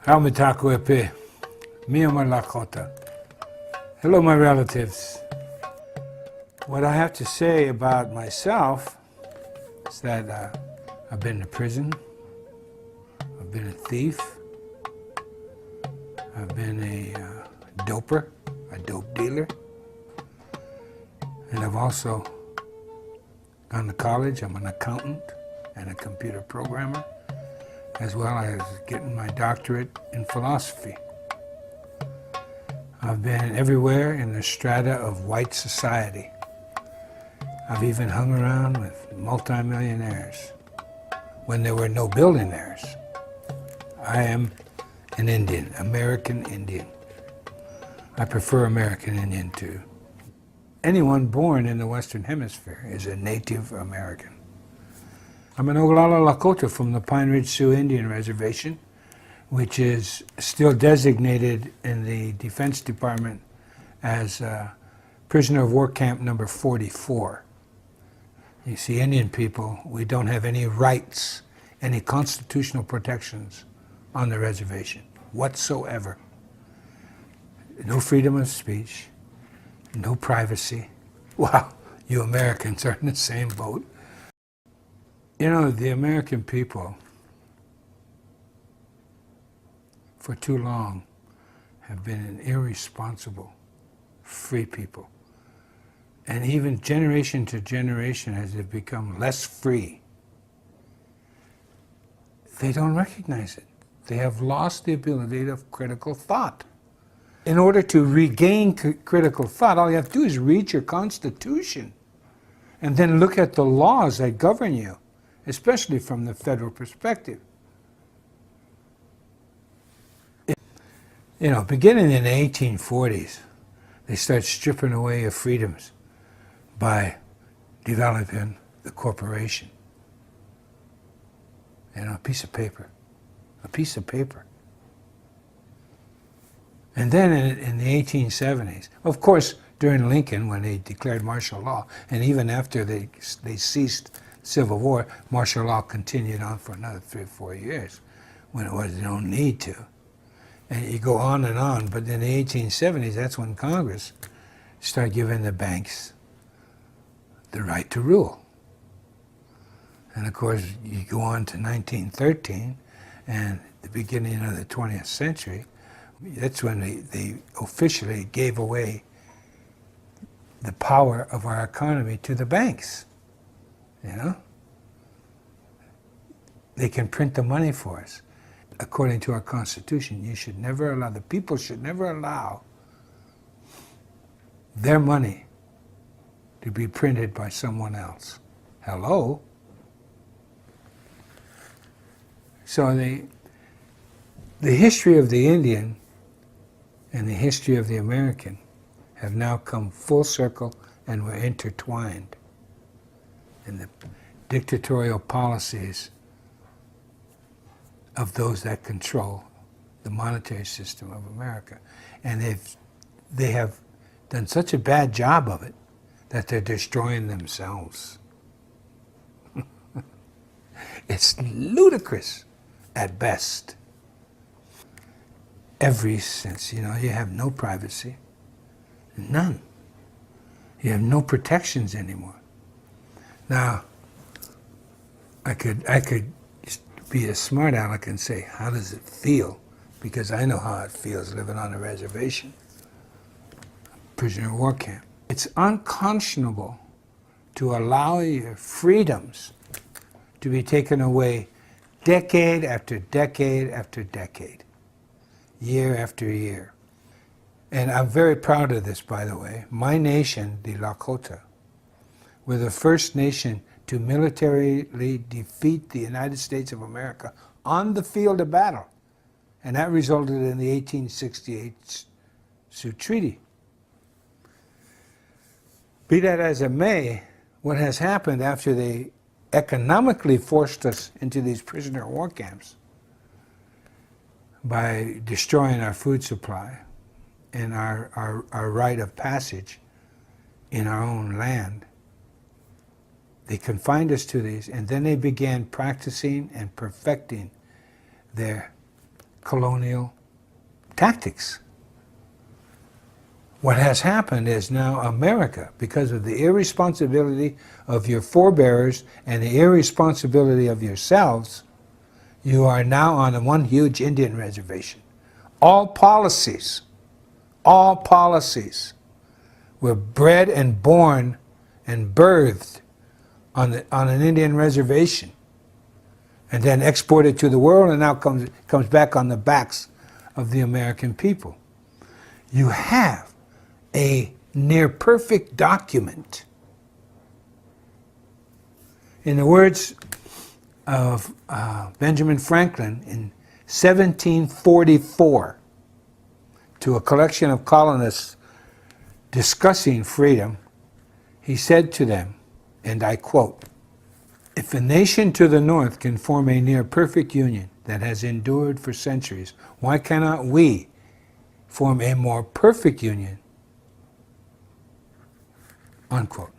Almitakuepe, Miyama Lakota. Hello, my relatives. What I have to say about myself is that I've been to prison, I've been a thief, I've been a doper, a dope dealer, and I've also gone to college. I'm an accountant and a computer programmer, as well as getting my doctorate in philosophy. I've been everywhere in the strata of white society. I've even hung around with multimillionaires when there were no billionaires. I am an Indian, American Indian. I prefer American Indian to anyone born in the Western Hemisphere is a Native American. I'm an Oglala Lakota from the Pine Ridge Sioux Indian Reservation, which is still designated in the Defense Department as prisoner of war camp number 44. You see, Indian people, we don't have any rights, any constitutional protections on the reservation whatsoever. No freedom of speech, no privacy. Wow, you Americans are in the same boat. You know, the American people, for too long, have been an irresponsible, free people. And even generation to generation, as they've become less free, they don't recognize it. They have lost the ability of critical thought. In order to regain critical thought, all you have to do is read your Constitution and then look at the laws that govern you, especially from the federal perspective. You know, beginning in the 1840s, they start stripping away your freedoms by developing the corporation. You know, a piece of paper. And then in the 1870s, of course, during Lincoln, when they declared martial law, and even after they ceased Civil War, martial law continued on for another 3 or 4 years when it was no need to. And you go on, but in the 1870s, that's when Congress started giving the banks the right to rule. And of course, you go on to 1913 and the beginning of the 20th century, that's when they officially gave away the power of our economy to the banks, you know? They can print the money for us. According to our Constitution, the people should never allow their money to be printed by someone else. Hello? So the history of the Indian and the history of the American have now come full circle and were intertwined in the dictatorial policies of those that control the monetary system of America. And they have done such a bad job of it that they're destroying themselves. It's ludicrous at best. Every sense, you know, you have no privacy, none. You have no protections anymore. Now, I could be a smart aleck and say, how does it feel? Because I know how it feels living on a reservation, prisoner of war camp. It's unconscionable to allow your freedoms to be taken away decade after decade after decade, year after year. And I'm very proud of this, by the way. My nation, the Lakota, were the first nation to militarily defeat the United States of America on the field of battle. And that resulted in the 1868 Sioux Treaty. Be that as it may, what has happened after they economically forced us into these prisoner of war camps by destroying our food supply and our right of passage in our own land, they confined us to these, and then they began practicing and perfecting their colonial tactics. What has happened is now America, because of the irresponsibility of your forebears and the irresponsibility of yourselves, you are now on one huge Indian reservation. All policies were bred and born and birthed on an Indian reservation, and then exported to the world, and now comes back on the backs of the American people. You have a near perfect document. In the words of Benjamin Franklin in 1744, to a collection of colonists discussing freedom, he said to them, and I quote, "If a nation to the north can form a near perfect union that has endured for centuries, why cannot we form a more perfect union?" Unquote.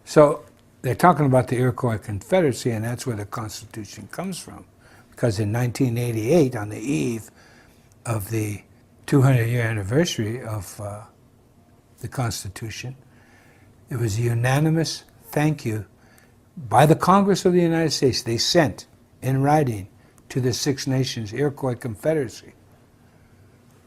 So they're talking about the Iroquois Confederacy, and that's where the Constitution comes from. Because in 1988, on the eve of the 200-year anniversary of the Constitution, it was a unanimous thank you by the Congress of the United States. They sent in writing to the Six Nations Iroquois Confederacy,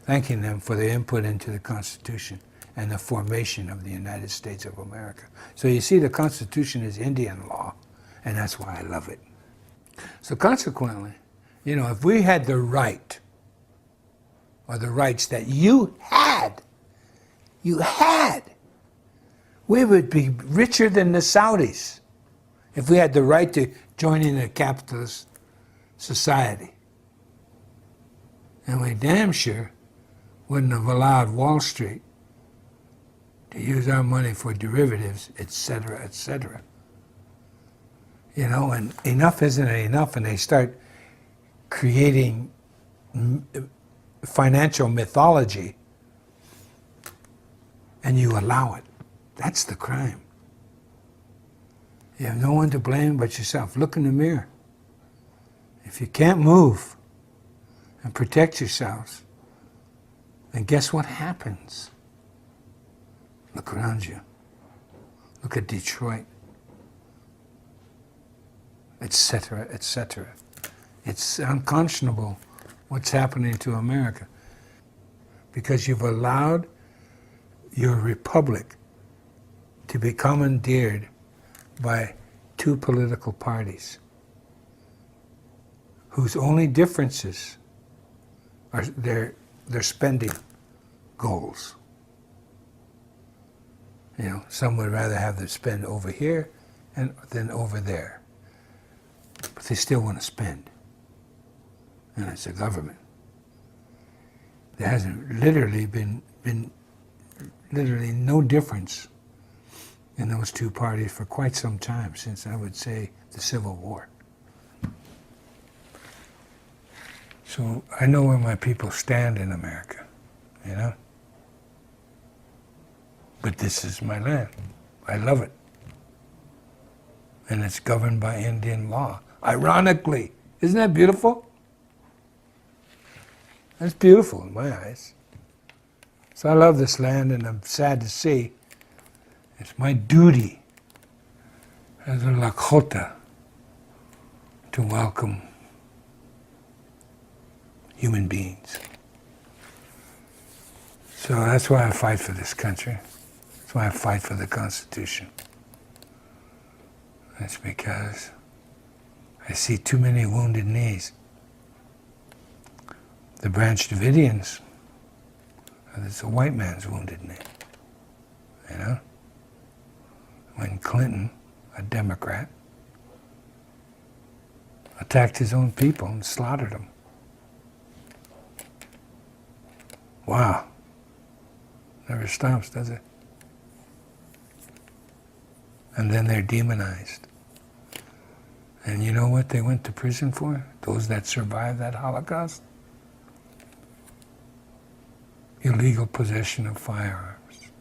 thanking them for their input into the Constitution and the formation of the United States of America. So you see, the Constitution is Indian law, and that's why I love it. So consequently, you know, if we had the right, or the rights that you had, we would be richer than the Saudis if we had the right to join in a capitalist society. And we damn sure wouldn't have allowed Wall Street to use our money for derivatives, etc., etc. You know, and enough isn't enough, and they start creating financial mythology, and you allow it. That's the crime. You have no one to blame but yourself. Look in the mirror. If you can't move and protect yourselves, then guess what happens? Look around you. Look at Detroit, etc., etc. It's unconscionable what's happening to America, because you've allowed your republic to be commandeered by two political parties whose only differences are their spending goals. You know, some would rather have them spend over here than over there, but they still want to spend, and it's a government. There hasn't literally been literally no difference in those two parties for quite some time, since I would say the Civil War. So I know where my people stand in America, you know? But this is my land. I love it. And it's governed by Indian law. Ironically, isn't that beautiful? That's beautiful in my eyes. So I love this land, and I'm sad to see it's my duty as a Lakota to welcome human beings. So that's why I fight for this country. That's why I fight for the Constitution. That's because I see too many wounded knees. The Branch Davidians, it's a white man's wounded knee, you know? When Clinton, a Democrat, attacked his own people and slaughtered them. Wow. Never stops, does it? And then they're demonized. And you know what they went to prison for? Those that survived that Holocaust? Illegal possession of firearms.